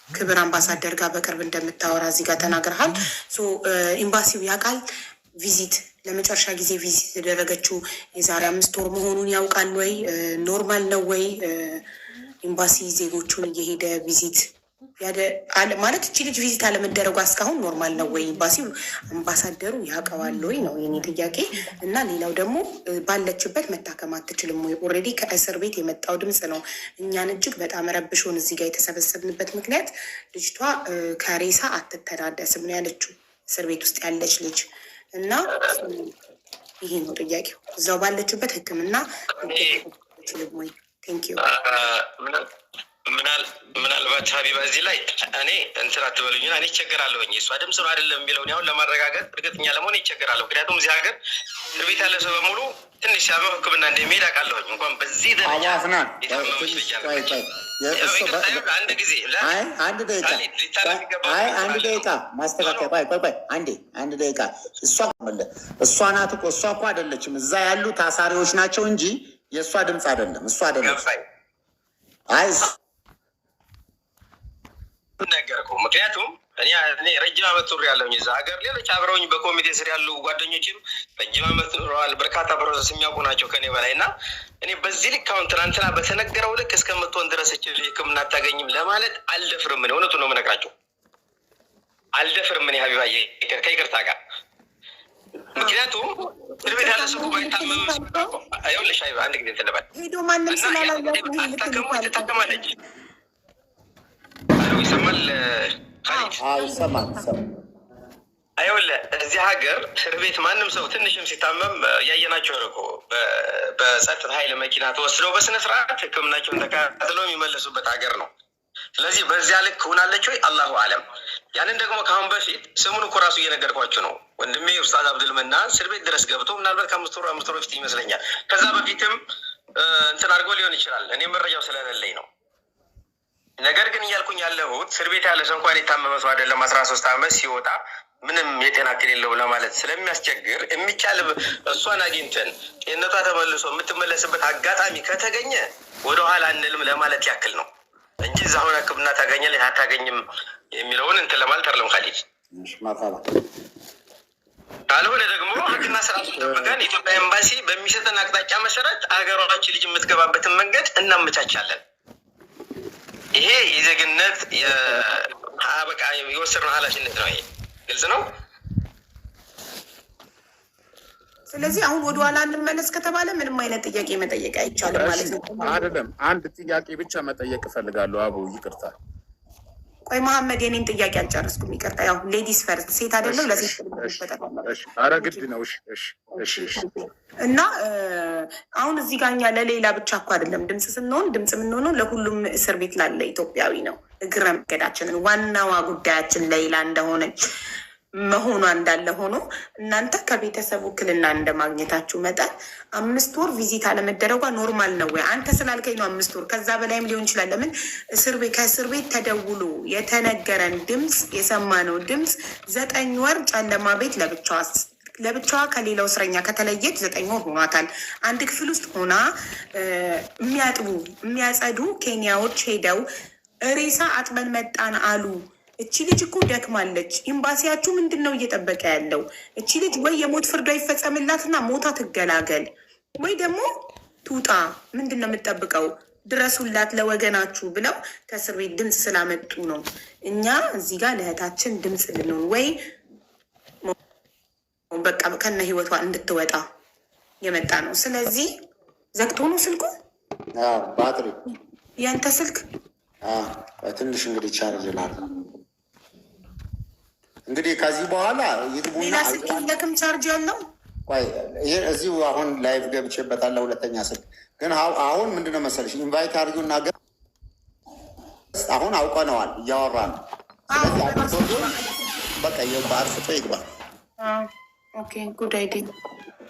ክብር አምባሳደር ጋር በቅርብ እንደምታወራ እዚህ ጋር ተናግረሃል። ኤምባሲው ያውቃል ቪዚት ለመጨረሻ ጊዜ ቪዚት የተደረገችው የዛሬ 5 ወር መሆኑን ያውቃል ወይ? ኖርማል ነው ወይ? ኤምባሲ ዜጎቹን እየሄደ ቪዚት ማለት እቺ ልጅ ቪዚት አለመደረጓ እስካሁን ኖርማል ነው ወይ? ኤምባሲው አምባሳደሩ ያውቀዋል ወይ ነው የኔ ጥያቄ። እና ሌላው ደግሞ ባለችበት መታከም አትችልም ወይ? ኦልሬዲ ከእስር ቤት የመጣው ድምፅ ነው እኛን እጅግ በጣም ረብሾን እዚህ ጋር የተሰበሰብንበት ምክንያት ልጅቷ ከሬሳ አትተዳደስም ነው ያለችው፣ እስር ቤት ውስጥ ያለች ልጅ እና ይሄ ነው ጥያቄው። እዛው ባለችበት ሕክምና ችልም ወይ? ቴንኪዩ። ምናልባት ሀቢባ እዚህ ላይ እኔ እንትን አትበሉኝና እኔ ይቸገራለሁኝ። እሷ ድምፅ ነው አይደለም የሚለውን ያሁን ለማረጋገጥ እርግጠኛ ለመሆን ይቸገራለሁ። ምክንያቱም እዚህ ሀገር እስር ቤት ያለ ሰው በሙሉ ትንሽ ሲያመው ሕክምና እንደሚሄድ አውቃለሁኝ። እንኳን በዚህ ደረጃ አንድ ደቂቃ ማስተካከያ። ቆይ አንድ ደቂቃ። እሷ ናት እኮ እሷ እኮ አይደለችም። እዛ ያሉ ታሳሪዎች ናቸው እንጂ የእሷ ድምፅ አይደለም። እሷ አይደለች። ነገር እኮ ምክንያቱም እኔ ረጅም ዓመት ኖር ያለሁኝ እዛ ሀገር፣ ሌሎች አብረውኝ በኮሚቴ ስር ያሉ ጓደኞችም ረጅም ዓመት ኖረዋል። በርካታ ፕሮሰስ የሚያውቁ ናቸው ከኔ በላይ እና እኔ በዚህ ልክ አሁን ትናንትና በተነገረው ልክ እስከምትሆን ድረስ ሕክምና አታገኝም ለማለት አልደፍርም። እኔ እውነቱን ነው የምነግራቸው፣ አልደፍርም። እኔ ሀቢባዬ ከይቅርታ ጋር ምክንያቱም እስር ቤት ያለ ሰው ባይታመም ይኸውልሽ ሀቢባ አንድ ጊዜ ትልበል አታከሙ ትታከማለች። ይሰማል ይሰማል። ይኸውልህ እዚህ ሀገር እስር ቤት ማንም ሰው ትንሽም ሲታመም ያየናቸው እኮ በጸጥታ ኃይል መኪና ተወስደው በስነስርዓት ሕክምናቸውን ተከታትለው የሚመለሱበት ሀገር ነው። ስለዚህ በዚያ ልክ ሆናለች ወይ? አላሁ አለም። ያንን ደግሞ ከአሁን በፊት ስሙን እኮ ራሱ እየነገርኳቸው ነው ወንድሜ ኡስታዝ አብዱልመና እስር ቤት ድረስ ገብቶ ምናልባት ከ5 ወር በፊት ይመስለኛል። ከዛ በፊትም እንትን አድርጎ ሊሆን ይችላል። እኔ መረጃው ስለሌለኝ ነው። ነገር ግን እያልኩኝ ያለሁት እስር ቤት ያለ ሰው እንኳን የታመመ ሰው አይደለም 13 ዓመት ሲወጣ ምንም የጤና እክል የለው ለማለት ስለሚያስቸግር የሚቻል እሷን አግኝተን ጤንነቷ ተመልሶ የምትመለስበት አጋጣሚ ከተገኘ ወደኋላ አንልም ለማለት ያክል ነው እንጂ እዛ አሁን ሕክምና ታገኛለች አታገኝም የሚለውን እንትን ለማለት አይደለም። ካሊድ ካልሆነ ደግሞ ሕግና ስርዓቱን ጠብቀን ኢትዮጵያ ኤምባሲ በሚሰጠን አቅጣጫ መሰረት አገሯችን ልጅ የምትገባበትን መንገድ እናመቻቻለን። ይሄ የዜግነት በቃ የወሰድነው ኃላፊነት ነው። ይሄ ግልጽ ነው። ስለዚህ አሁን ወደኋላ እንመለስ ከተባለ ምንም አይነት ጥያቄ መጠየቅ አይቻልም ማለት ነው። አይደለም፣ አንድ ጥያቄ ብቻ መጠየቅ እፈልጋለሁ። አቡ ይቅርታ። ቆይ መሐመድ የኔን ጥያቄ አልጨረስኩም፣ ይቅርታ። ያው ሌዲስ ፈርስት፣ ሴት አይደለም ለሴት ኧረ ግድ ነው። እና አሁን እዚህ ጋር እኛ ለሌላ ብቻ እኮ አይደለም ድምፅ ስንሆን ድምፅ የምንሆነው ለሁሉም እስር ቤት ላለ ኢትዮጵያዊ ነው። እግረ መንገዳችንን ዋናዋ ጉዳያችን ሌላ እንደሆነች መሆኗ እንዳለ ሆኖ እናንተ ከቤተሰብ ውክልና እንደማግኘታችሁ መጠን 5 ወር ቪዚት አለመደረጓ ኖርማል ነው ወይ? አንተ ስላልከኝ ነው 5 ወር፣ ከዛ በላይም ሊሆን ይችላል። ለምን ከእስር ቤት ተደውሎ የተነገረን ድምፅ የሰማነው ድምፅ 9 ወር ጨለማ ቤት ለብቻዋ ከሌላው እስረኛ ከተለየች 9 ወር ሆኗታል። አንድ ክፍል ውስጥ ሆና የሚያጸዱ ኬንያዎች ሄደው ሬሳ አጥበን መጣን አሉ። እቺ ልጅ እኮ ደክማለች። ኤምባሲያችሁ ምንድን ነው እየጠበቀ ያለው? እቺ ልጅ ወይ የሞት ፍርዷ ይፈጸምላትና ሞታ ትገላገል፣ ወይ ደግሞ ትውጣ። ምንድን ነው የምጠብቀው? ድረሱላት ለወገናችሁ ብለው ከእስር ቤት ድምፅ ስላመጡ ነው እኛ እዚህ ጋር ለእህታችን ድምፅ ልንሆን ወይ በቃ ከነ ህይወቷ እንድትወጣ የመጣ ነው። ስለዚህ ዘግቶ ነው ስልኩ። ባትሪ ያንተ ስልክ ትንሽ እንግዲህ ቻርጅ ላለ እንግዲህ ከዚህ በኋላ ሌላ ስልክ የለክም ቻርጅ ያለው? ይሄ እዚሁ አሁን ላይቭ ገብቼበታለሁ። ሁለተኛ ስልክ ግን አሁን ምንድነው መሰለሽ ኢንቫይት አድርጊው እና አሁን አውቀነዋል፣ እያወራ ነው። ስለዚህ በቃ በአርፍቶ ይግባ። ኦኬ ጉድ አይዲያ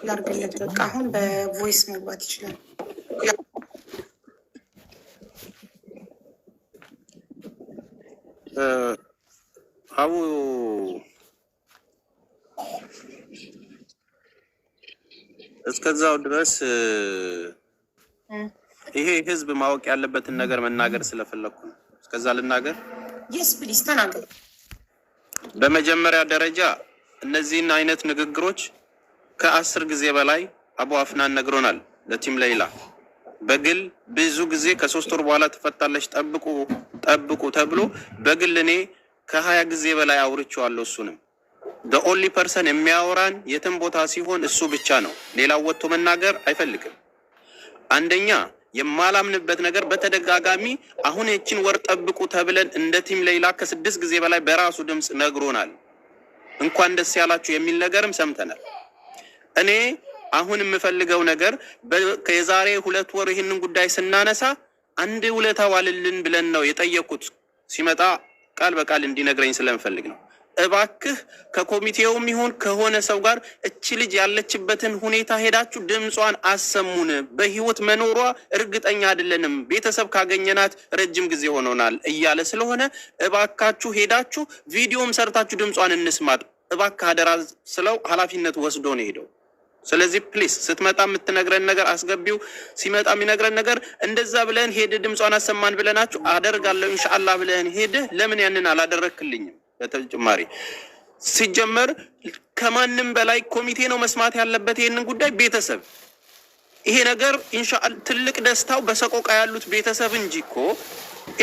ላርገለት። በቃ አሁን በቮይስ መግባት ይችላል። አቡ እስከዛው ድረስ ይሄ ህዝብ ማወቅ ያለበትን ነገር መናገር ስለፈለኩ ነው። እስከዛ ልናገር የስ ፕሊዝ ተናገሩ። በመጀመሪያ ደረጃ እነዚህን አይነት ንግግሮች ከ10 ጊዜ በላይ አቡ አፍናን ነግሮናል ለቲም ሌይላ በግል ብዙ ጊዜ ከ3 ወር በኋላ ትፈታለች ጠብቁ ተብሎ በግል እኔ ከ20 ጊዜ በላይ አውርቼዋለሁ። እሱንም the only person የሚያወራን የትም ቦታ ሲሆን እሱ ብቻ ነው። ሌላው ወጥቶ መናገር አይፈልግም። አንደኛ የማላምንበት ነገር በተደጋጋሚ አሁን እቺን ወር ጠብቁ ተብለን እንደ ቲም ሌይላ ከ6 ጊዜ በላይ በራሱ ድምጽ ነግሮናል። እንኳን ደስ ያላችሁ የሚል ነገርም ሰምተናል። እኔ አሁን የምፈልገው ነገር ከዛሬ 2 ወር ይሄንን ጉዳይ ስናነሳ አንድ ውለታ ዋልልን ብለን ነው የጠየቁት። ሲመጣ ቃል በቃል እንዲነግረኝ ስለምፈልግ ነው። እባክህ ከኮሚቴውም ይሁን ከሆነ ሰው ጋር እቺ ልጅ ያለችበትን ሁኔታ ሄዳችሁ ድምጿን አሰሙን። በህይወት መኖሯ እርግጠኛ አይደለንም፣ ቤተሰብ ካገኘናት ረጅም ጊዜ ሆኖናል እያለ ስለሆነ እባካችሁ ሄዳችሁ ቪዲዮም ሰርታችሁ ድምጿን እንስማት እባክህ አደራ ስለው ኃላፊነት ወስዶ ነው ሄደው። ስለዚህ ፕሊስ ስትመጣ የምትነግረን ነገር አስገቢው። ሲመጣ የሚነግረን ነገር እንደዛ ብለን ሄደ ድምጿን አሰማን ብለናችሁ አደርጋለሁ ኢንሻአላህ ብለን ሄደ። ለምን ያንን አላደረክልኝም? በተጨማሪ ሲጀመር ከማንም በላይ ኮሚቴ ነው መስማት ያለበት ይሄንን ጉዳይ ቤተሰብ። ይሄ ነገር ኢንሻአላህ ትልቅ ደስታው በሰቆቃ ያሉት ቤተሰብ እንጂ እኮ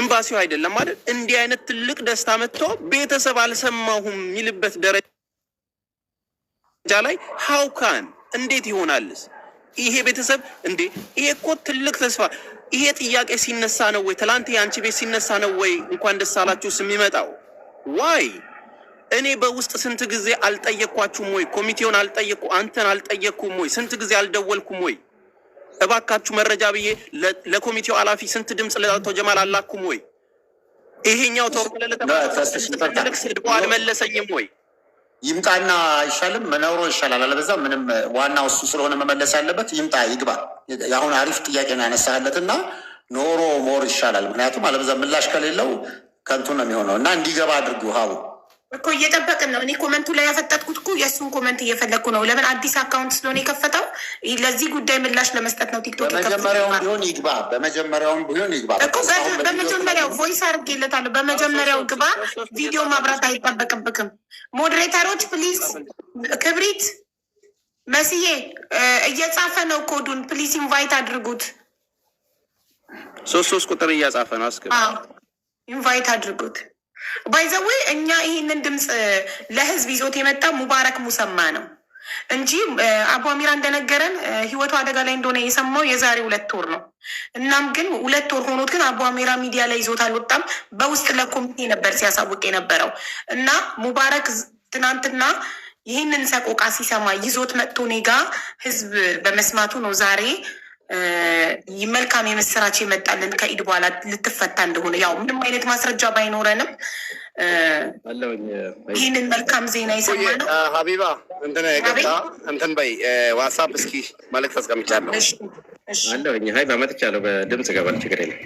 ኤምባሲው አይደለም ማለት። እንዲህ አይነት ትልቅ ደስታ መጥቶ ቤተሰብ አልሰማሁም የሚልበት ደረጃ ላይ ሃውካን እንዴት ይሆናልስ? ይሄ ቤተሰብ እንዴ! ይሄ እኮ ትልቅ ተስፋ። ይሄ ጥያቄ ሲነሳ ነው ወይ ትላንት ያንቺ ቤት ሲነሳ ነው ወይ እንኳን ደስ አላችሁ የሚመጣው? ዋይ እኔ በውስጥ ስንት ጊዜ አልጠየቅኳችሁም ወይ? ኮሚቴውን አንተን አልጠየቅኩም ወይ? ስንት ጊዜ አልደወልኩም ወይ? እባካችሁ መረጃ ብዬ ለኮሚቴው ኃላፊ ስንት ድምጽ ለአቶ ጀማል አላኩም ወይ? ይሄኛው ተወከለ ለተባለ አልመለሰኝም ወይ? ይምጣና አይሻልም? መኖሩ ይሻላል። አለበዛ ምንም ዋናው እሱ ስለሆነ መመለስ ያለበት ይምጣ ይግባ። አሁን አሪፍ ጥያቄ ነው ያነሳለትና ኖሮ ሞር ይሻላል። ምክንያቱም አለበዛ ምላሽ ከሌለው ከንቱ ነው የሚሆነው እና እንዲገባ አድርጉ። ሀቡ እኮ እየጠበቅን ነው። እኔ ኮመንቱ ላይ ያፈጠጥኩት እኮ የእሱን ኮመንት እየፈለግኩ ነው። ለምን አዲስ አካውንት ስለሆነ የከፈተው ለዚህ ጉዳይ ምላሽ ለመስጠት ነው። ቲክቶክ በመጀመሪያውም ቢሆን ይግባ እኮ በመጀመሪያው ቮይስ አድርጌለታለሁ። በመጀመሪያው ግባ። ቪዲዮ ማብራት አይጠበቅብክም። ሞዴሬተሮች ፕሊዝ፣ ክብሪት መስዬ እየጻፈ ነው ኮዱን፣ ፕሊዝ ኢንቫይት አድርጉት። 3 ቁጥር እያጻፈ ነው። ኢንቫይት አድርጉት። ባይዘዌ እኛ ይህንን ድምፅ ለህዝብ ይዞት የመጣ ሙባረክ ሙሰማ ነው እንጂ አቡ አሚራ እንደነገረን ህይወቱ አደጋ ላይ እንደሆነ የሰማው የዛሬ 2 ወር ነው። እናም ግን 2 ወር ሆኖት ግን አቡ አሚራ ሚዲያ ላይ ይዞት አልወጣም። በውስጥ ለኮሚቴ ነበር ሲያሳውቅ የነበረው እና ሙባረክ ትናንትና ይህንን ሰቆቃ ሲሰማ ይዞት መጥቶ ኔጋ ህዝብ በመስማቱ ነው ዛሬ መልካም የምስራች የመጣልን ከኢድ በኋላ ልትፈታ እንደሆነ ያው ምንም አይነት ማስረጃ ባይኖረንም ይህንን መልካም ዜና የሰማ ነው። ሀቢባ እንትን በይ ዋትሳፕ እስኪ መልዕክት አስቀምጫለሁ አለሁኝ። ሀይ በመጥቻለሁ በድምጽ ገባል ችግር የለም።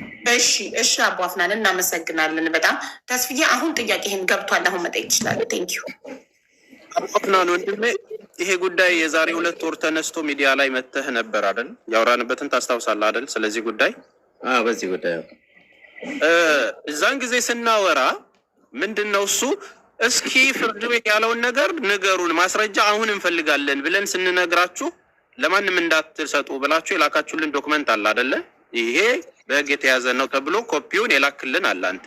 እሺ አቡ አፍናን እናመሰግናለን በጣም ተስፍዬ። አሁን ጥያቄህን ገብቷል። አሁን መጠየቅ ይችላል። ቴንኪዩ አቡ አፍናን ወንድሜ። ይሄ ጉዳይ የዛሬ 2 ወር ተነስቶ ሚዲያ ላይ መተህ ነበር አይደል? ያወራንበትን ታስታውሳለህ አይደል? ስለዚህ ጉዳይ በዚህ ጉዳይ እዛን ጊዜ ስናወራ ምንድነው እሱ እስኪ ፍርድ ቤት ያለውን ነገር ንገሩን፣ ማስረጃ አሁን እንፈልጋለን ብለን ስንነግራችሁ ለማንም እንዳትሰጡ ብላችሁ የላካችሁልን ዶክመንት አለ አይደለ? ይሄ በህግ የተያዘ ነው ተብሎ ኮፒውን የላክልን አለ አንተ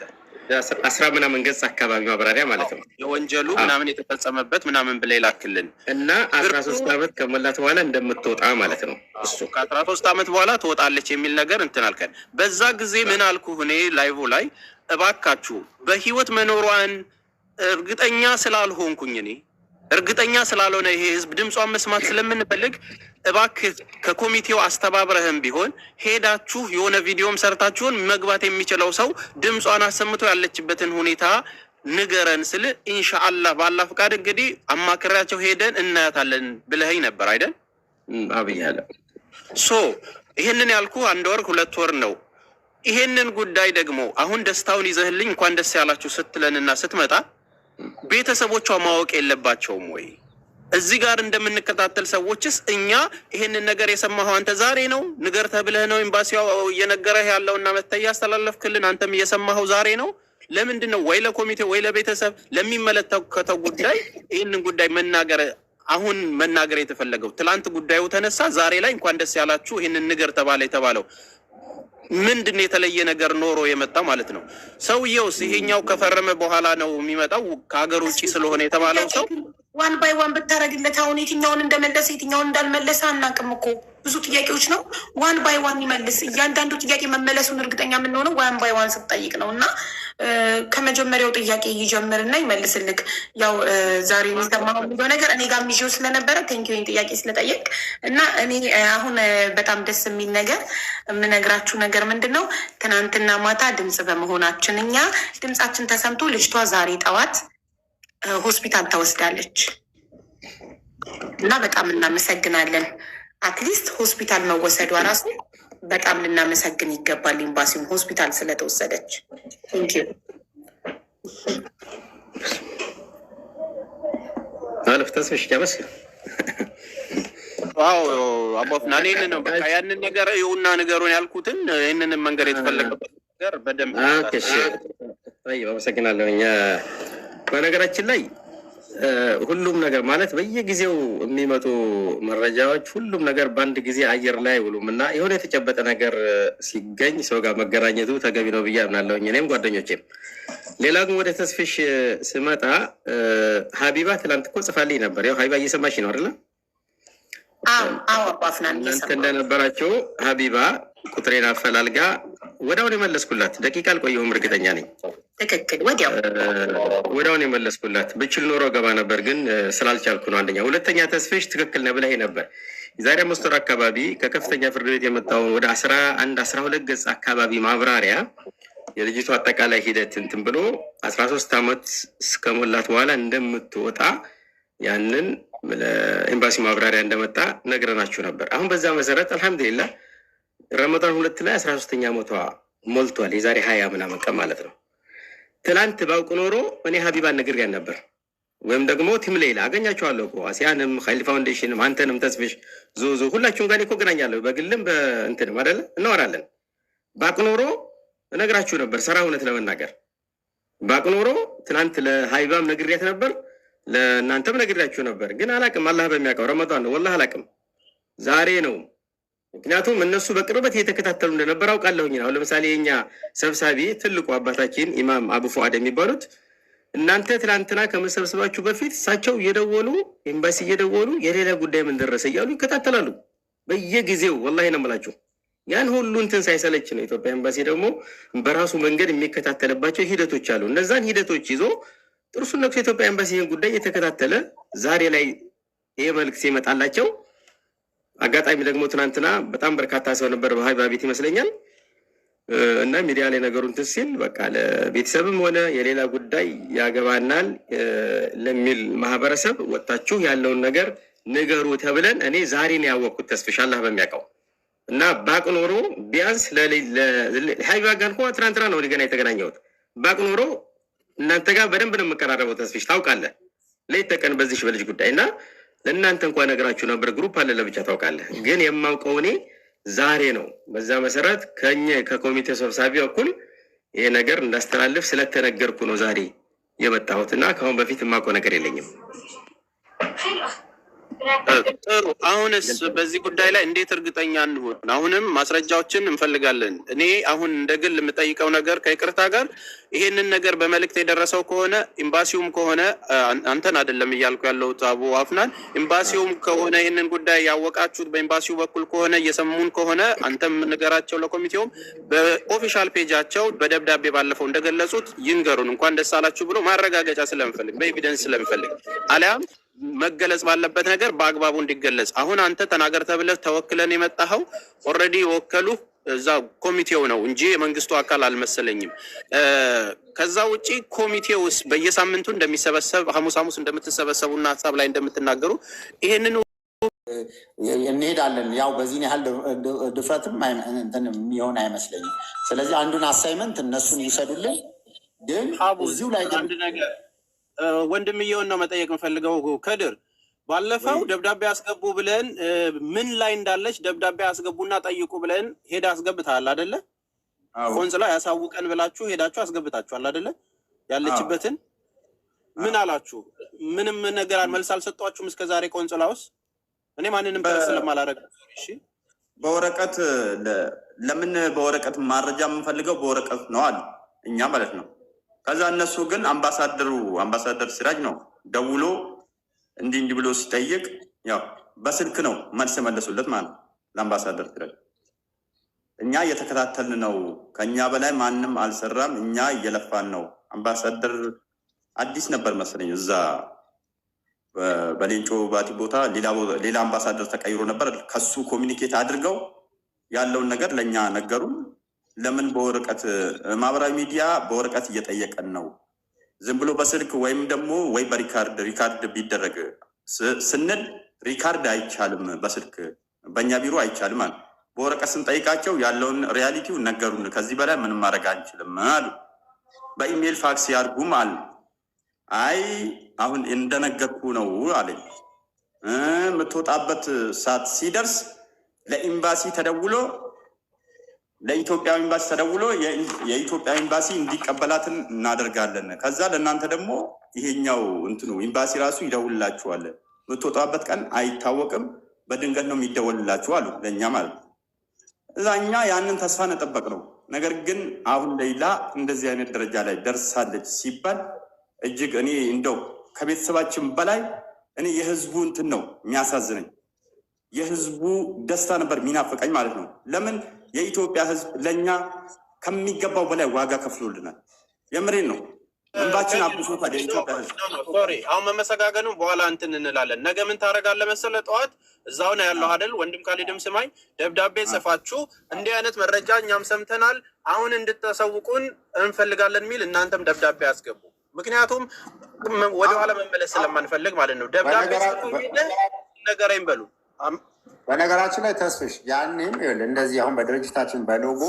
10 ምናምን ገጽ አካባቢ ማብራሪያ ማለት ነው። የወንጀሉ ምናምን የተፈጸመበት ምናምን ብለ ይላክልን እና 13 ዓመት ከሞላት በኋላ እንደምትወጣ ማለት ነው። እሱ ከ13 ዓመት በኋላ ትወጣለች የሚል ነገር እንትን አልከን። በዛ ጊዜ ምን አልኩህ እኔ ላይቭ ላይ እባካችሁ በህይወት መኖሯን እርግጠኛ ስላልሆንኩኝ እኔ እርግጠኛ ስላልሆነ ይሄ ህዝብ ድምጿን መስማት ስለምንፈልግ እባክህ ከኮሚቴው አስተባብረህም ቢሆን ሄዳችሁ የሆነ ቪዲዮም ሰርታችሁን መግባት የሚችለው ሰው ድምጿን አሰምቶ ያለችበትን ሁኔታ ንገረን ስል ኢንሻአላህ ባላህ ፍቃድ እንግዲህ አማክራቸው ሄደን እናያታለን ብለኸኝ ነበር አይደል? አብያለ ይሄንን ያልኩ 1 ወር 2 ወር ነው። ይሄንን ጉዳይ ደግሞ አሁን ደስታውን ይዘህልኝ እንኳን ደስ ያላችሁ ስትለንና ስትመጣ ቤተሰቦቿ ማወቅ የለባቸውም ወይ? እዚህ ጋር እንደምንከታተል ሰዎችስ እኛ ይሄንን ነገር የሰማኸው አንተ ዛሬ ነው ንገር ተብለህ ነው ኤምባሲው እየነገረህ ያለውና መተህ ያስተላለፍክልን አንተም እየሰማኸው ዛሬ ነው? ለምንድን ነው ወይ ለኮሚቴ ወይ ለቤተሰብ ለሚመለከተው ጉዳይ ይህንን ጉዳይ አሁን መናገር የተፈለገው? ትላንት ጉዳዩ ተነሳ፣ ዛሬ ላይ እንኳን ደስ ያላችሁ ይህንን ንገር ተባለ የተባለው ምንድን ነው? የተለየ ነገር ኖሮ የመጣው ማለት ነው? ሰውየውስ ይሄኛው ከፈረመ በኋላ ነው የሚመጣው ከሀገር ውጭ ስለሆነ የተባለው ሰው ዋን ባይ ዋን ብታረግለት አሁን የትኛውን እንደመለሰ የትኛውን እንዳልመለሰ አናውቅም እኮ ብዙ ጥያቄዎች ነው። ዋን ባይ ዋን ይመልስ። እያንዳንዱ ጥያቄ መመለሱን እርግጠኛ የምንሆነው ዋን ባይ ዋን ስትጠይቅ ነው። እና ከመጀመሪያው ጥያቄ ይጀምርና ይመልስልክ። ያው ዛሬ የሚሰማው ነገር እኔ ጋር ሚዥው ስለነበረ ቴንኪዩን ጥያቄ ስለጠየቅ እና እኔ አሁን በጣም ደስ የሚል ነገር የምነግራችሁ ነገር ምንድን ነው? ትናንትና ማታ ድምፅ በመሆናችን እኛ ድምፃችን ተሰምቶ ልጅቷ ዛሬ ጠዋት ሆስፒታል ተወስዳለች እና በጣም እናመሰግናለን። አትሊስት ሆስፒታል መወሰዷ ራሱ በጣም ልናመሰግን ይገባል። ኤምባሲውን ሆስፒታል ስለተወሰደች ቴንኪዩ። አለፍ ተስፍሽ ጨረስ። ዋው አቦፍና እኔን ነው በቃ ያንን ነገር ይሁንና ነገሩን ያልኩትን ይህንን መንገር የተፈለገበት ነገር በደንብ አመሰግናለሁ። እኛ በነገራችን ላይ ሁሉም ነገር ማለት በየጊዜው የሚመጡ መረጃዎች ሁሉም ነገር በአንድ ጊዜ አየር ላይ አይውሉም እና የሆነ የተጨበጠ ነገር ሲገኝ ሰው ጋር መገናኘቱ ተገቢ ነው ብዬ አምናለሁ፣ እኔም ጓደኞቼም። ሌላ ግን ወደ ተስፍሽ ስመጣ ሀቢባ ትላንት እኮ ጽፋልኝ ነበር። ያው ሀቢባ እየሰማሽ ነው አይደለ? እናንተ እንደነበራቸው ሀቢባ ቁጥሬን አፈላልጋ ወዲያውን የመለስኩላት። ደቂቃ አልቆየሁም፣ እርግጠኛ ነኝ። ትክክል፣ ወዲያውን የመለስኩላት። ብችል ኖሮ ገባ ነበር፣ ግን ስላልቻልኩ ነው። አንደኛ። ሁለተኛ ተስፍሽ ትክክል ነህ ብለኸኝ ነበር። የዛሬ 5 ወር አካባቢ ከከፍተኛ ፍርድ ቤት የመጣውን ወደ 11-12 ገጽ አካባቢ ማብራሪያ የልጅቱ አጠቃላይ ሂደት እንትን ብሎ 13 ዓመት እስከሞላት በኋላ እንደምትወጣ ያንን ለኤምባሲ ማብራሪያ እንደመጣ ነግረናችሁ ነበር። አሁን በዛ መሰረት አልሐምዱሊላህ ረመዳን 2 ላይ 13ኛ ዓመቷ ሞልቷል። የዛሬ 20 ምናምን ቀን ማለት ነው። ትላንት ባውቅ ኖሮ እኔ ሀቢባን ነግሬያን ነበር፣ ወይም ደግሞ ቲም ሌላ አገኛችኋለሁ እኮ አሲያንም ሀይል ፋውንዴሽንም አንተንም ተስፍሽ ዙዙ ሁላችሁም ጋር እኮ እገናኛለሁ፣ በግልም በእንትንም አይደለ እናወራለን። ባውቅ ኖሮ እነግራችሁ ነበር። ስራ እውነት ለመናገር ባውቅ ኖሮ ትናንት ለሀቢባም ነግሬያት ነበር፣ ለእናንተም ነግሬያችሁ ነበር። ግን አላቅም፣ አላህ በሚያውቀው ረመዳን ነው ወላሂ አላቅም። ዛሬ ነው። ምክንያቱም እነሱ በቅርበት እየተከታተሉ እንደነበር አውቃለሁኝ። አሁን ለምሳሌ የኛ ሰብሳቢ ትልቁ አባታችን ኢማም አቡ ፉአድ የሚባሉት እናንተ ትላንትና ከመሰብሰባችሁ በፊት እሳቸው እየደወሉ ኤምባሲ እየደወሉ የሌላ ጉዳይ ምን ደረሰ እያሉ ይከታተላሉ በየጊዜው። ወላሂ ነው የምላችሁ። ያን ሁሉ እንትን ሳይሰለች ነው ኢትዮጵያ ኤምባሲ ደግሞ በራሱ መንገድ የሚከታተልባቸው ሂደቶች አሉ። እነዛን ሂደቶች ይዞ ጥርሱን ነክሶ የኢትዮጵያ ኤምባሲ ይህን ጉዳይ እየተከታተለ ዛሬ ላይ ይሄ መልዕክት ሲመጣላቸው፣ አጋጣሚ ደግሞ ትናንትና በጣም በርካታ ሰው ነበር በሀቢባ ቤት ይመስለኛል እና ሚዲያ ላይ ነገሩን እንትን ሲል በቃ ለቤተሰብም ሆነ የሌላ ጉዳይ ያገባናል ለሚል ማህበረሰብ ወጣችሁ ያለውን ነገር ንገሩ ተብለን እኔ ዛሬ ነው ያወቅኩት። ተስፍሽ አላህ በሚያውቀው እና ባቅ ኖሮ ቢያንስ ሀቢባ ጋር እንኳ ትናንትና ነው ገና የተገናኘሁት። ባቅ ኖሮ እናንተ ጋር በደንብ ነው የምቀራረበው። ተስፍሽ ታውቃለህ፣ ሌት ተቀን በዚህ በልጅ ጉዳይ እና ለእናንተ እንኳን ነገራችሁ ነበር። ግሩፕ አለ ለብቻ ታውቃለህ። ግን የማውቀው እኔ ዛሬ ነው። በዛ መሰረት ከኮሚቴ ሰብሳቢ በኩል ይሄ ነገር እንዳስተላልፍ ስለተነገርኩ ነው ዛሬ የመጣሁት እና ከአሁን በፊት የማውቀው ነገር የለኝም። ጥሩ። አሁንስ በዚህ ጉዳይ ላይ እንዴት እርግጠኛ እንሆን? አሁንም ማስረጃዎችን እንፈልጋለን። እኔ አሁን እንደ ግል የምጠይቀው ነገር ከይቅርታ ጋር ይሄንን ነገር በመልእክት የደረሰው ከሆነ ኤምባሲውም ከሆነ አንተን አይደለም እያልኩ ያለሁት አቡ አፍናን፣ ኤምባሲውም ከሆነ ይህንን ጉዳይ ያወቃችሁት በኤምባሲው በኩል ከሆነ እየሰሙን ከሆነ አንተም ንገራቸው፣ ለኮሚቴውም በኦፊሻል ፔጃቸው በደብዳቤ ባለፈው እንደገለጹት ይንገሩን። እንኳን ደስ አላችሁ ብሎ ማረጋገጫ ስለምፈልግ በኤቪደንስ ስለምፈልግ አሊያም መገለጽ ባለበት ነገር በአግባቡ እንዲገለጽ። አሁን አንተ ተናገር ተብለህ ተወክለን የመጣኸው ኦልሬዲ ወከሉ እዛ ኮሚቴው ነው እንጂ የመንግስቱ አካል አልመሰለኝም። ከዛ ውጪ ኮሚቴውስ በየሳምንቱ እንደሚሰበሰብ ሐሙስ እንደምትሰበሰቡና ሀሳብ ላይ እንደምትናገሩ ይሄንን እንሄዳለን። ያው በዚህን ያህል ድፍረትም የሚሆን አይመስለኝም። ስለዚህ አንዱን አሳይመንት እነሱን ይውሰዱልን። ግን እዚሁ ላይ አንድ ነገር ወንድምየውን ነው መጠየቅ የምፈልገው። ከድር ባለፈው ደብዳቤ አስገቡ ብለን ምን ላይ እንዳለች ደብዳቤ አስገቡና ጠይቁ ብለን ሄደ አስገብተሃል አይደለ? ቆንጽላ ያሳውቀን ብላችሁ ሄዳችሁ አስገብታችኋል አይደለ? ያለችበትን ምን አላችሁ? ምንም ነገር መልስ አልሰጧችሁም እስከ ዛሬ ቆንጽላ ውስጥ? እኔ ማንንም ፕረስ ስለማላረግ እሺ፣ በወረቀት ለምን በወረቀት ማረጃ የምንፈልገው በወረቀት ነው አሉ እኛ ማለት ነው። ከዛ እነሱ ግን አምባሳደር ሲራጅ ነው ደውሎ እንዲህ ብሎ ሲጠይቅ ያው በስልክ ነው መልስ መለሱለት ማለት ነው ለአምባሳደር ሲራጅ። እኛ እየተከታተልን ነው፣ ከኛ በላይ ማንም አልሰራም፣ እኛ እየለፋን ነው። አምባሳደር አዲስ ነበር መሰለኝ እዛ በሌንጮ ባቲ ቦታ ሌላ አምባሳደር ተቀይሮ ነበር። ከሱ ኮሚኒኬት አድርገው ያለውን ነገር ለእኛ ነገሩን። ለምን በወረቀት ማህበራዊ ሚዲያ በወረቀት እየጠየቀን ነው፣ ዝም ብሎ በስልክ ወይም ደግሞ ወይ ሪካርድ ቢደረግ ስንል ሪካርድ አይቻልም፣ በስልክ በእኛ ቢሮ አይቻልም አሉ። በወረቀት ስንጠይቃቸው ያለውን ሪያሊቲው ነገሩን። ከዚህ በላይ ምንም ማድረግ አንችልም አሉ። በኢሜይል ፋክስ ያርጉም አሉ። አይ አሁን እንደነገርኩ ነው አለኝ። የምትወጣበት ሰዓት ሲደርስ ለኤምባሲ ተደውሎ ለኢትዮጵያ ኤምባሲ ተደውሎ የኢትዮጵያ ኤምባሲ እንዲቀበላትን እናደርጋለን። ከዛ ለእናንተ ደግሞ ይሄኛው እንትኑ ኤምባሲ ራሱ ይደውልላችኋል። የምትወጣበት ቀን አይታወቅም፣ በድንገት ነው የሚደወልላችሁ አሉ ለእኛ ማለት ነው። እዛ እኛ ያንን ተስፋ ነጠበቅ ነው። ነገር ግን አሁን ሌላ እንደዚህ አይነት ደረጃ ላይ ደርሳለች ሲባል እጅግ እኔ እንደው ከቤተሰባችን በላይ እኔ የህዝቡ እንትን ነው የሚያሳዝነኝ። የህዝቡ ደስታ ነበር የሚናፍቀኝ ማለት ነው። ለምን የኢትዮጵያ ህዝብ ለእኛ ከሚገባው በላይ ዋጋ ከፍሎልናል። የምሬን ነው። እንባችን አብሶታል የኢትዮጵያ ህዝብ። አሁን መመሰጋገኑ በኋላ እንትን እንላለን። ነገ ምን ታደርጋለህ መሰለህ? ጠዋት እዛው ነው ያለው አይደል? ወንድም ካሊድም ስማኝ፣ ደብዳቤ ጽፋችሁ እንዲህ አይነት መረጃ እኛም ሰምተናል፣ አሁን እንድታሳውቁን እንፈልጋለን የሚል እናንተም ደብዳቤ አስገቡ። ምክንያቱም ወደኋላ መመለስ ስለማንፈልግ ማለት ነው። ደብዳቤ ነገር አይንበሉ። በነገራችን ላይ ተስፍሽ ያኔም እንደዚህ አሁን በድርጅታችን በሎጎ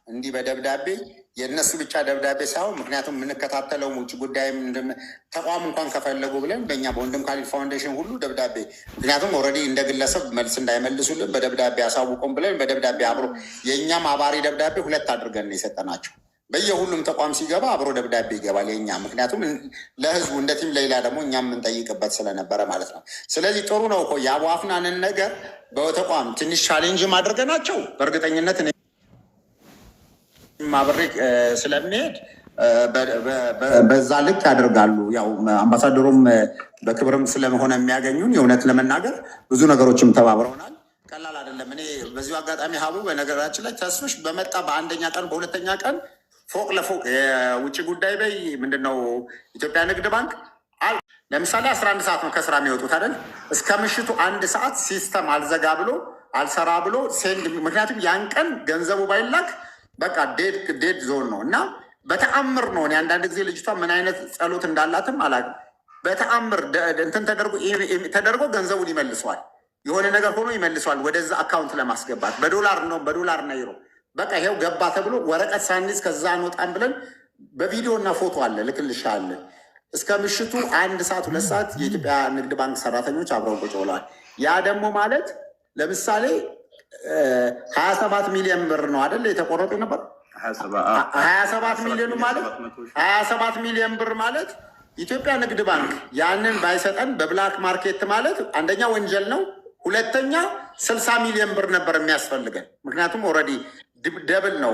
እንዲህ በደብዳቤ የእነሱ ብቻ ደብዳቤ ሳይሆን ምክንያቱም የምንከታተለው ውጭ ጉዳይም ተቋም እንኳን ከፈለጉ ብለን በእኛ በወንድም ካሊድ ፋውንዴሽን ሁሉ ደብዳቤ ምክንያቱም ኦልሬዲ እንደ ግለሰብ መልስ እንዳይመልሱልን በደብዳቤ አሳውቁም ብለን በደብዳቤ አብሮ የእኛም አባሪ ደብዳቤ 2 አድርገን የሰጠናቸው። በየሁሉም ተቋም ሲገባ አብሮ ደብዳቤ ይገባል የኛ። ምክንያቱም ለህዝቡ እንደ ቲም ሌላ ደግሞ እኛ የምንጠይቅበት ስለነበረ ማለት ነው። ስለዚህ ጥሩ ነው እኮ የአቡ አፍናንን ነገር በተቋም ትንሽ ቻሌንጅ አድርገናቸው በእርግጠኝነት ማብሬ ስለሚሄድ በዛ ልክ ያደርጋሉ። ያው አምባሳደሩም በክብርም ስለሆነ የሚያገኙን የእውነት ለመናገር ብዙ ነገሮችም ተባብረውናል። ቀላል አይደለም። እኔ በዚሁ አጋጣሚ ሀቡ በነገራችን ላይ ተስፍሽ በመጣ በአንደኛ ቀን በሁለተኛ ቀን ፎቅ ለፎቅ የውጭ ጉዳይ በይ ምንድነው ኢትዮጵያ ንግድ ባንክ ለምሳሌ 11 ሰዓት ነው ከስራ የሚወጡት አይደል? እስከ ምሽቱ 1 ሰዓት ሲስተም አልዘጋ ብሎ አልሰራ ብሎ ሴንድ። ምክንያቱም ያን ቀን ገንዘቡ ባይላክ በቃ ዴድ ዞን ነው እና በተአምር ነው። እኔ አንዳንድ ጊዜ ልጅቷ ምን አይነት ጸሎት እንዳላትም አላውቅም። በተአምር እንትን ተደርጎ ገንዘቡን ይመልሰዋል። የሆነ ነገር ሆኖ ይመልሰዋል ወደዛ አካውንት ለማስገባት በዶላር ነው በዶላር ነይሮ በቃ ይሄው ገባ ተብሎ ወረቀት ሳንይዝ ከዛ እንወጣም ብለን በቪዲዮ እና ፎቶ አለ ልክልሻለ። እስከ ምሽቱ 1 ሰዓት 2 ሰዓት የኢትዮጵያ ንግድ ባንክ ሰራተኞች አብረው ቁጭ ብለዋል። ያ ደግሞ ማለት ለምሳሌ 27 ሚሊዮን ብር ነው አይደል የተቆረጡ ነበር። 27 ሚሊዮን ማለት 27 ሚሊዮን ብር ማለት ኢትዮጵያ ንግድ ባንክ ያንን ባይሰጠን በብላክ ማርኬት ማለት አንደኛ ወንጀል ነው፣ ሁለተኛ 60 ሚሊዮን ብር ነበር የሚያስፈልገን። ምክንያቱም ኦልሬዲ ደብል ነው።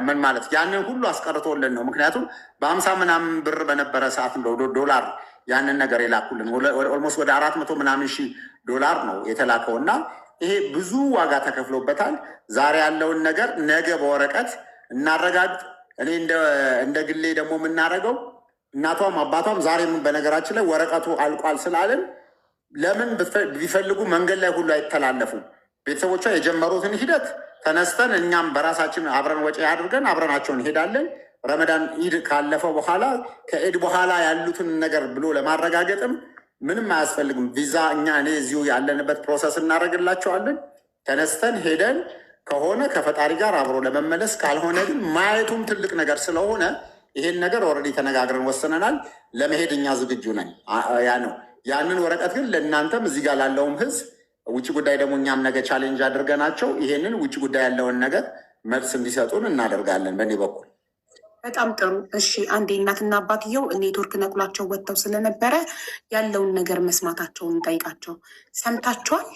ምን ማለት ያንን ሁሉ አስቀርቶልን ነው። ምክንያቱም በ50 ምናምን ብር በነበረ ሰዓት ዶላር ያንን ነገር የላኩልን ኦልሞስት ወደ 400 ምናምን ሺህ ዶላር ነው የተላከው እና ይሄ ብዙ ዋጋ ተከፍሎበታል። ዛሬ ያለውን ነገር ነገ በወረቀት እናረጋግጥ። እኔ እንደ ግሌ ደግሞ የምናደርገው እናቷም አባቷም ዛሬም በነገራችን ላይ ወረቀቱ አልቋል ስላለን ለምን ቢፈልጉ መንገድ ላይ ሁሉ አይተላለፉም። ቤተሰቦቿ የጀመሩትን ሂደት ተነስተን እኛም በራሳችን አብረን ወጪ አድርገን አብረናቸው እንሄዳለን። ረመዳን ኢድ ካለፈ በኋላ ከኢድ በኋላ ያሉትን ነገር ብሎ ለማረጋገጥም ምንም አያስፈልግም። ቪዛ እኔ እዚሁ ያለንበት ፕሮሰስ እናደርግላቸዋለን። ተነስተን ሄደን ከሆነ ከፈጣሪ ጋር አብሮ ለመመለስ ካልሆነ ግን ማየቱም ትልቅ ነገር ስለሆነ ይሄን ነገር ኦልሬዲ ተነጋግረን ወስነናል። ለመሄድ እኛ ዝግጁ ነን። ያ ነው። ያንን ወረቀት ግን ለእናንተም እዚህ ጋር ላለውም ህዝብ ውጭ ጉዳይ ደግሞ እኛም ነገ ቻሌንጅ አድርገናቸው ይሄንን ውጭ ጉዳይ ያለውን ነገር መልስ እንዲሰጡን እናደርጋለን በእኔ በኩል። በጣም ጥሩ። እሺ አንዴ እናትና አባትየው ኔትወርክ ነቅሏቸው ወጥተው ስለነበረ ያለውን ነገር መስማታቸውን እንጠይቃቸው። ሰምታችኋል?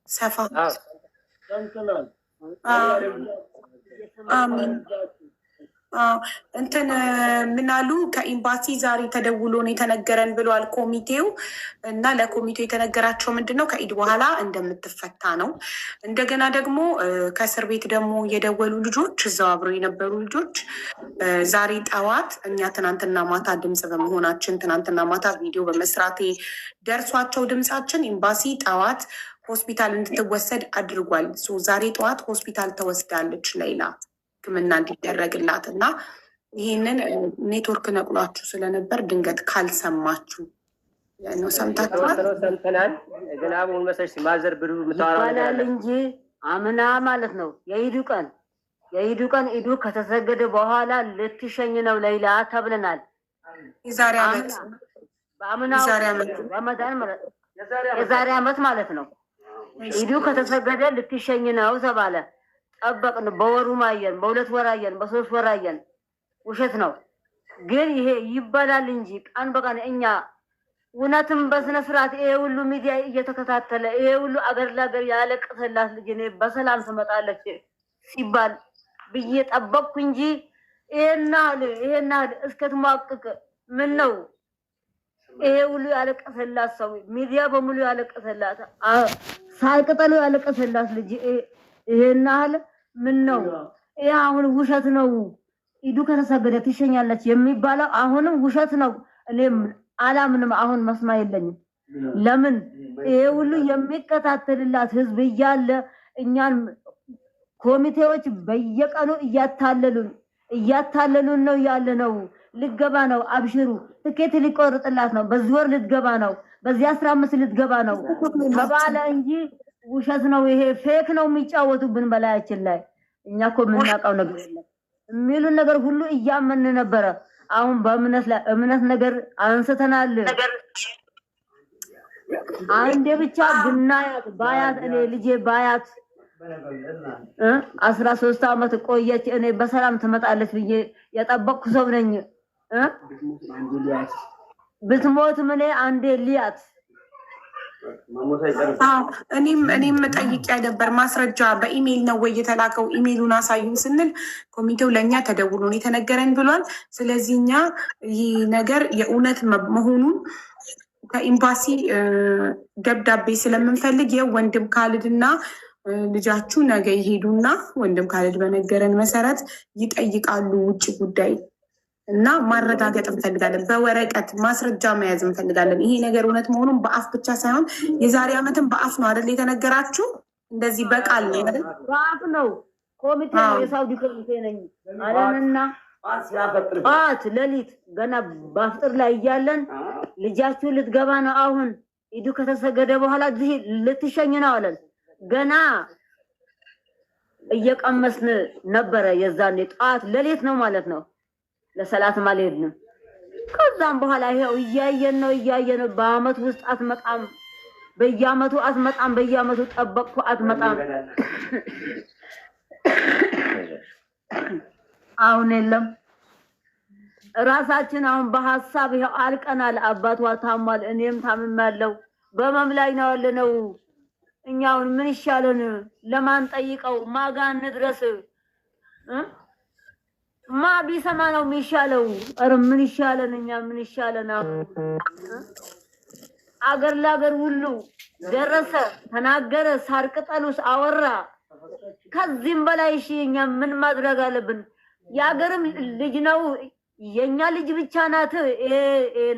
ሰፋ አሚን እንትን ምናሉ ከኤምባሲ ዛሬ ተደውሎ ነው የተነገረን ብለዋል ኮሚቴው። እና ለኮሚቴው የተነገራቸው ምንድን ነው ከኢድ በኋላ እንደምትፈታ ነው። እንደገና ደግሞ ከእስር ቤት ደግሞ የደወሉ ልጆች እዛው አብረው የነበሩ ልጆች ዛሬ ጠዋት እኛ ትናንትና ማታ ድምፅ በመሆናችን ትናንትና ማታ ቪዲዮ በመስራቴ ደርሷቸው ድምፃችን ኤምባሲ ጠዋት ሆስፒታል እንድትወሰድ አድርጓል። ዛሬ ጠዋት ሆስፒታል ተወስዳለች ሌላ ሕክምና እንዲደረግላት እና ይህንን ኔትወርክ ነቅሏችሁ ስለነበር ድንገት ካልሰማችሁ ነው። ሰምታችኋል? ሰምተናል። ግን አሁን መሰለሽ ማዘር ብሉ ምታወራል እንጂ አምና ማለት ነው የኢዱ ቀን ኢዱ ከተሰገደ በኋላ ልትሸኝ ነው ሌላ ተብለናል። የዛሬ ዓመት የዛሬ ዓመት ማለት ነው ኢዱ ከተሰገደ ልትሸኝ ነው ተባለ። ጠበቅን። በወሩ ማየን፣ በሁለት ወር አየን፣ በሶስት ወር አየን። ውሸት ነው። ግን ይሄ ይባላል እንጂ ቀን በቀን እኛ እውነትም በስነ ስርዓት ይሄ ሁሉ ሚዲያ እየተከታተለ ይሄ ሁሉ አገር ለአገር ያለቀሰላት ልጅ እኔ በሰላም ትመጣለች ሲባል ብዬ ጠበቅኩ እንጂ ይሄና እስከትሟቅቅ ምን ነው ይሄ ሁሉ ያለቀሰላት ሰው ሚዲያ በሙሉ ያለቀሰላት ሳይቅጠሉ ያለቀሰላት ልጅ ይሄና ምን ነው? ይሄ አሁን ውሸት ነው። ኢዱ ከተሰገደ ትሸኛለች የሚባለው አሁንም ውሸት ነው። እኔም አላምንም። አሁን መስማ የለኝም። ለምን ይሄ ሁሉ የሚከታተልላት ህዝብ እያለ እኛን ኮሚቴዎች በየቀኑ እያታለሉን ነው ያለ ነው። ልትገባ ነው፣ አብሽሩ፣ ትኬት ሊቆርጥላት ነው፣ በዚህ ወር ልትገባ ነው፣ በዚህ 15 ልትገባ ነው ተባለ እንጂ ውሸት ነው። ይሄ ፌክ ነው የሚጫወቱብን በላያችን ላይ። እኛ እኮ የምናውቀው ነገር የለም። የሚሉን ነገር ሁሉ እያመን ነበረ። አሁን በእምነት ላይ እምነት ነገር አንስተናል። አንዴ ብቻ ባያት እኔ ልጄ ባያት 13 ዓመት ቆየች። እኔ በሰላም ትመጣለች ብዬ የጠበቅኩ ሰው ነኝ። ብትሞት ምን አንዴ ሊያት እኔም ጠይቄ ነበር። ማስረጃ በኢሜይል ነው ወይ የተላከው? ኢሜይሉን አሳዩን ስንል ኮሚቴው ለእኛ ተደውሎ ነው የተነገረን ብሏል። ስለዚህ እኛ ይህ ነገር የእውነት መሆኑን ከኤምባሲ ደብዳቤ ስለምንፈልግ የወንድም ካልድና ልጃችሁ ነገ ይሄዱና ወንድም ካልድ በነገረን መሰረት ይጠይቃሉ ውጭ ጉዳይ እና ማረጋገጥ እንፈልጋለን። በወረቀት ማስረጃ መያዝ እንፈልጋለን። ይሄ ነገር እውነት መሆኑን በአፍ ብቻ ሳይሆን የዛሬ ዓመትም በአፍ ነው አይደል የተነገራችሁ? እንደዚህ በቃል ነው አይደል? በአፍ ነው። ኮሚቴ ነው፣ የሳውዲ ኮሚቴ ነኝ አለንና ጠዋት ሌሊት ገና በአፍጥር ላይ እያለን ልጃችሁ ልትገባ ነው አሁን ኢዱ ከተሰገደ በኋላ ልትሸኝ ነው አለን። ገና እየቀመስን ነበረ። የዛኔ ጠዋት ሌሊት ነው ማለት ነው። ለሰላት ማለት ነው። ከዛም በኋላ ይሄው እያየን ነው። በአመት ውስጥ አትመጣም፣ በየአመቱ አትመጣም፣ በየአመቱ ጠበቅኩ አትመጣም። አሁን የለም። ራሳችን አሁን በሐሳብ ይሄው አልቀናል። አባቷ ታሟል፣ እኔም ታምማለሁ። በመም ላይ ነው ያለነው። እኛውን ምን ይሻለን? ለማን ጠይቀው? ማጋን ድረስ ማ ቢሰማ ነው የሚሻለው? ኧረ ምን ይሻለን? እኛ ምን ይሻለን? አገር ለአገር ሁሉ ደረሰ፣ ተናገረ፣ ሳር ቅጠሉስ አወራ። ከዚህም በላይ እሺ እኛ ምን ማድረግ አለብን? የአገርም ልጅ ነው፣ የኛ ልጅ ብቻ ናት። ይሄ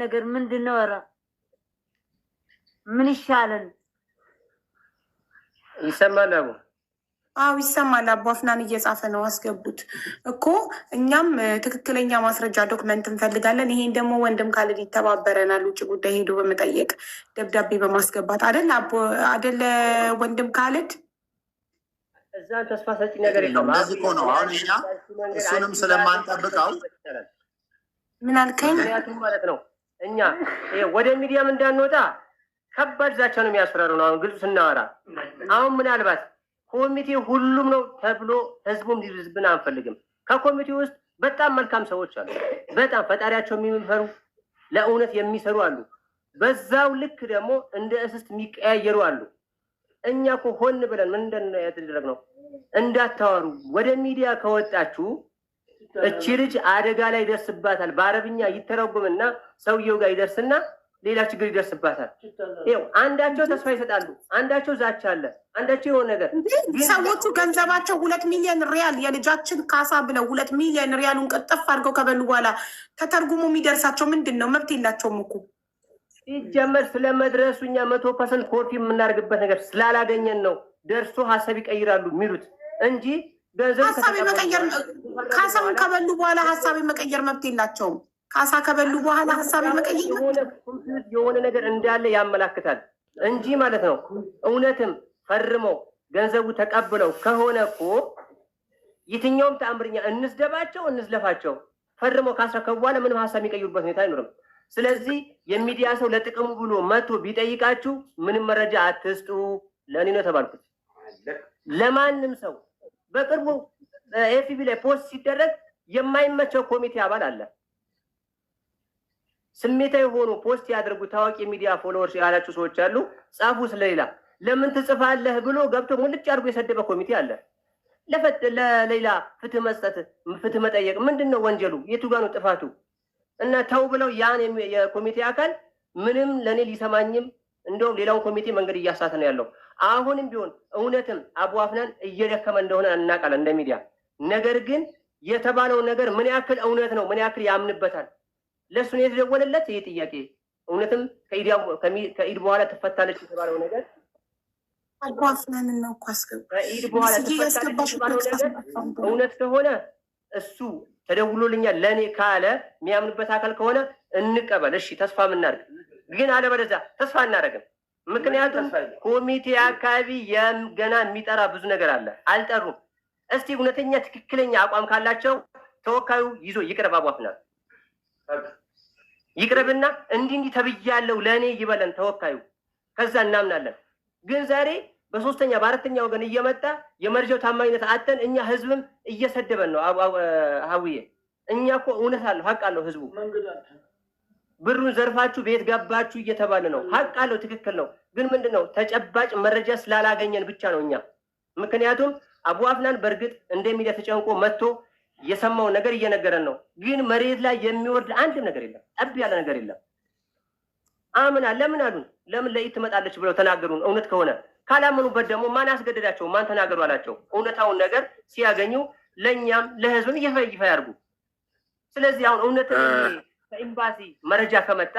ነገር ምንድነው? ኧረ ምን ይሻለን? ይሰማል አቡ? አዎ ይሰማል። አቡ አፍናን እየጻፈ ነው። አስገቡት እኮ እኛም ትክክለኛ ማስረጃ ዶክመንት እንፈልጋለን። ይሄን ደግሞ ወንድም ካልድ ይተባበረናል። ውጭ ጉዳይ ሄዶ በመጠየቅ ደብዳቤ በማስገባት አይደል አይደለ? ወንድም ካልድ እዛን ተስፋ ሰጪ ነገር የለም። እንደዚህ እኮ ነው። አሁን እኛ እሱንም ስለማንጠብቀው ምን አልከኝ ማለት ነው። እኛ ወደ ሚዲያም እንዳንወጣ ከባድ ዛቻ ነው የሚያስፈራሩ ነው። አሁን ግልጽ ስናወራ አሁን ምናልባት ኮሚቴ ሁሉም ነው ተብሎ ህዝቡም ሊዝብን አንፈልግም። ከኮሚቴ ውስጥ በጣም መልካም ሰዎች አሉ። በጣም ፈጣሪያቸው የሚፈሩ ለእውነት የሚሰሩ አሉ። በዛው ልክ ደግሞ እንደ እስስት የሚቀያየሩ አሉ። እኛ እኮ ሆን ብለን ምን እንደነ ያደረግነው እንዳታወሩ ወደ ሚዲያ ከወጣችሁ እቺ ልጅ አደጋ ላይ ይደርስባታል። በአረብኛ ይተረጎምና ሰውየው ጋር ይደርስና ሌላ ችግር ይደርስባታል። ይኸው አንዳቸው ተስፋ ይሰጣሉ፣ አንዳቸው ዛቻ አለ፣ አንዳቸው የሆነ ነገር። ሰዎቹ ገንዘባቸው 2 ሚሊዮን ሪያል የልጃችን ካሳ ብለው 2 ሚሊዮን ሪያሉን ቅጥፍ አድርገው ከበሉ በኋላ ተተርጉሞ የሚደርሳቸው ምንድን ነው? መብት የላቸውም እኮ ሲጀመር። ስለመድረሱ እኛ 100% ኮፒ የምናደርግበት ነገር ስላላገኘን ነው ደርሶ ሀሳብ ይቀይራሉ የሚሉት እንጂ ገንዘብ ሀሳብ መቀየር ካሳውን ከበሉ በኋላ ሀሳብ መቀየር መብት የላቸውም። ካሳ ከበሉ በኋላ ሀሳብ መቀየር የሆነ ነገር እንዳለ ያመላክታል እንጂ ማለት ነው። እውነትም ፈርመው ገንዘቡ ተቀብለው ከሆነ እኮ የትኛውም ተአምርኛ እንስደባቸው እንዝለፋቸው ፈርመው ካስረከቡ በኋላ ምንም ሀሳብ የሚቀይሩበት ሁኔታ አይኖርም። ስለዚህ የሚዲያ ሰው ለጥቅሙ ብሎ መቶ ቢጠይቃችሁ ምንም መረጃ አትስጡ። ለእኔ ነው ተባልኩት። ለማንም ሰው በቅርቡ ኤፍቢ ላይ ፖስት ሲደረግ የማይመቸው ኮሚቴ አባል አለ። ስሜታዊ ሆኖ ፖስት ያደርጉ ታዋቂ ሚዲያ ፎሎወርስ ያላችሁ ሰዎች አሉ። ጻፉ ስለሌላ ለምን ትጽፋለህ ብሎ ገብቶ ሙልጭ አድርጎ የሰደበ ኮሚቴ አለ። ለሌላ ፍትህ መስጠት ፍትህ መጠየቅ ምንድነው ወንጀሉ? የቱ ጋር ነው ጥፋቱ? እና ተው ብለው ያን የኮሚቴ አካል ምንም ለኔ ሊሰማኝም እንደውም ሌላውን ኮሚቴ መንገድ እያሳተ ነው ያለው። አሁንም ቢሆን እውነትም አቡ አፍናን እየደከመ እንደሆነ እናውቃለን እንደ ሚዲያ። ነገር ግን የተባለው ነገር ምን ያክል እውነት ነው? ምን ያክል ያምንበታል? ለሱ ነው የተደወለለት ይሄ ጥያቄ። እውነትም ከኢድ በኋላ ትፈታለች የተባለው ነገር አቡ አፍናን ነው እኮ አስገባ ከኢድ በኋላ ትፈታለች የተባለው ነገር እውነት ከሆነ እሱ ተደውሎልኛል ለኔ ካለ የሚያምንበት አካል ከሆነ እንቀበል። እሺ ተስፋ ምናርግ። ግን አለበለዚያ ተስፋ እናደርግም። ምክንያቱም ኮሚቴ አካባቢ ገና የሚጠራ ብዙ ነገር አለ። አልጠሩም። እስቲ እውነተኛ ትክክለኛ አቋም ካላቸው ተወካዩ ይዞ ይቅረብ። አቡ አፍናን ይቅረብና እንዲህ ተብያለሁ ለኔ ይበለን ተወካዩ። ከዛ እናምናለን። ግን ዛሬ በሶስተኛ በአራተኛ ወገን እየመጣ የመረጃው ታማኝነት አተን እኛ ህዝብም እየሰደበን ነው። ሀውዬ እኛ እኮ እውነት አለው ሀቅ አለው ህዝቡ። ብሩን ዘርፋችሁ ቤት ገባችሁ እየተባለ ነው። ሀቅ አለው ትክክል ነው። ግን ምንድነው ተጨባጭ መረጃ ስላላገኘን ብቻ ነው እኛ። ምክንያቱም አቡ አፍናን በእርግጥ እንደሚዲያ ተጨንቆ መጥቶ የሰማውን ነገር እየነገረን ነው። ግን መሬት ላይ የሚወርድ አንድም ነገር የለም። ጠብ ያለ ነገር የለም። አምና ለምን አሉን? ለምን ለኢድ ትመጣለች ብለው ተናገሩን። እውነት ከሆነ ካላመኑበት ደግሞ ማን ያስገደዳቸው? ማን ተናገሩ አላቸው? እውነታውን ነገር ሲያገኙ ለእኛም ለህዝብም ይፋ ያርጉ። ስለዚህ አሁን እውነት ከኤምባሲ መረጃ ከመጣ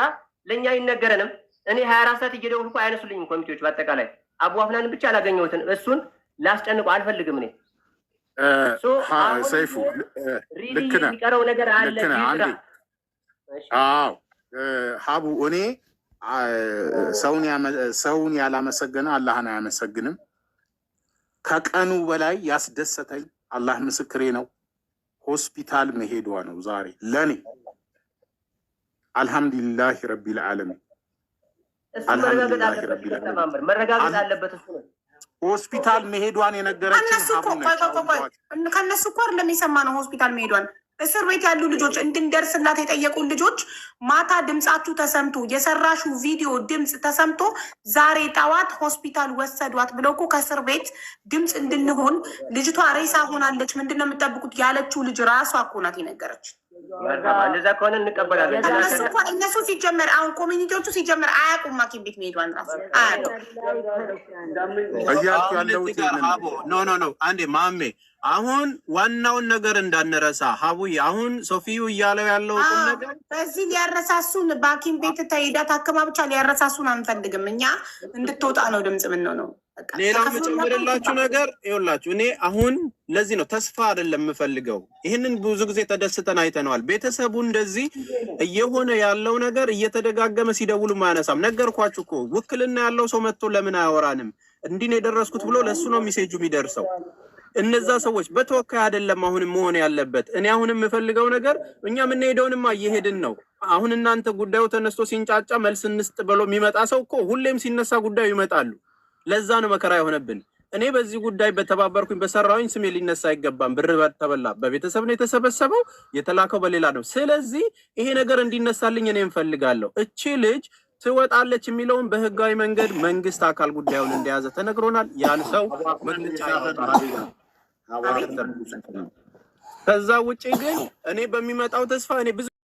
ለእኛ ይነገረንም። እኔ 24 ሰዓት እየደወልኩ አይነሱልኝም ኮሚቴዎች። በአጠቃላይ አቡ አፍናንን ብቻ አላገኘሁትን እሱን ላስጨንቁ አልፈልግም። እኔ ሰይፉ ልክ ነህ። የሚቀረው ነገር አለ። አዎ ሀቡ እኔ ሰውን ያላመሰገነ አላህን አያመሰግንም። ከቀኑ በላይ ያስደሰተኝ አላህ ምስክሬ ነው ሆስፒታል መሄዷ ነው ዛሬ ለኔ። አልሐምዱሊላህ ረቢል ዓለሚን መረጋገጥ አለበት። እሱ ነው ሆስፒታል መሄዷን የነገረችን። ከነሱ እኮ አይደለም የሰማነው ሆስፒታል መሄዷን። እስር ቤት ያሉ ልጆች እንድንደርስላት የጠየቁን ልጆች ማታ ድምፃችሁ ተሰምቶ የሰራሹ ቪዲዮ ድምፅ ተሰምቶ ዛሬ ጠዋት ሆስፒታል ወሰዷት ብለው እኮ ከእስር ቤት ድምፅ እንድንሆን ልጅቷ ሬሳ ሆናለች ምንድነው የምጠብቁት ያለችው ልጅ ራሷ እኮ ናት የነገረች። እንደዛ ከሆነ እንቀበላለን። እነሱ ሲጀመር አሁን ኮሚኒቲዎቹ ሲጀመር አያውቁም ሐኪም ቤት መሄዷን ራሱ አያውቁም እያልኩ ያለሁት ኖ አንዴ ማሜ አሁን ዋናውን ነገር እንዳንረሳ ሀቡይ አሁን ሶፊዩ እያለው ያለው ነገር በዚህ ሊያረሳሱን በሐኪም ቤት ተሄዳ ታክማ ብቻ ሊያረሳሱን አንፈልግም። እኛ እንድትወጣ ነው ድምፅ ምን ነው። ሌላው የምጨምርላችሁ ነገር ይኸውላችሁ እኔ አሁን ለዚህ ነው ተስፋ አይደለም የምፈልገው። ይህንን ብዙ ጊዜ ተደስተን አይተነዋል። ቤተሰቡ እንደዚህ እየሆነ ያለው ነገር እየተደጋገመ ሲደውሉ ማያነሳም። ነገርኳችሁ እኮ ውክልና ያለው ሰው መጥቶ ለምን አያወራንም? እንዲህ ነው የደረስኩት ብሎ ለሱ ነው ሚሴጁ የሚደርሰው። እነዛ ሰዎች በተወካይ አይደለም አሁንም መሆን ያለበት። እኔ አሁንም የምፈልገው ነገር እኛ የምንሄደውንማ እየሄድን ነው። አሁን እናንተ ጉዳዩ ተነስቶ ሲንጫጫ መልስ እንስጥ ብሎ የሚመጣ ሰው እኮ ሁሌም ሲነሳ ጉዳዩ ይመጣሉ። ለዛ ነው መከራ የሆነብን። እኔ በዚህ ጉዳይ በተባበርኩኝ በሰራውኝ ስሜ ሊነሳ አይገባም። ብር ተበላ፣ በቤተሰብ ነው የተሰበሰበው፣ የተላከው በሌላ ነው። ስለዚህ ይሄ ነገር እንዲነሳልኝ እኔ እንፈልጋለሁ። እቺ ልጅ ትወጣለች የሚለውን በህጋዊ መንገድ መንግስት አካል ጉዳዩን እንደያዘ ተነግሮናል። ያን ሰው መግለጫ ያወጣል። ከዛ ውጪ ግን እኔ በሚመጣው ተስፋ እኔ ብዙ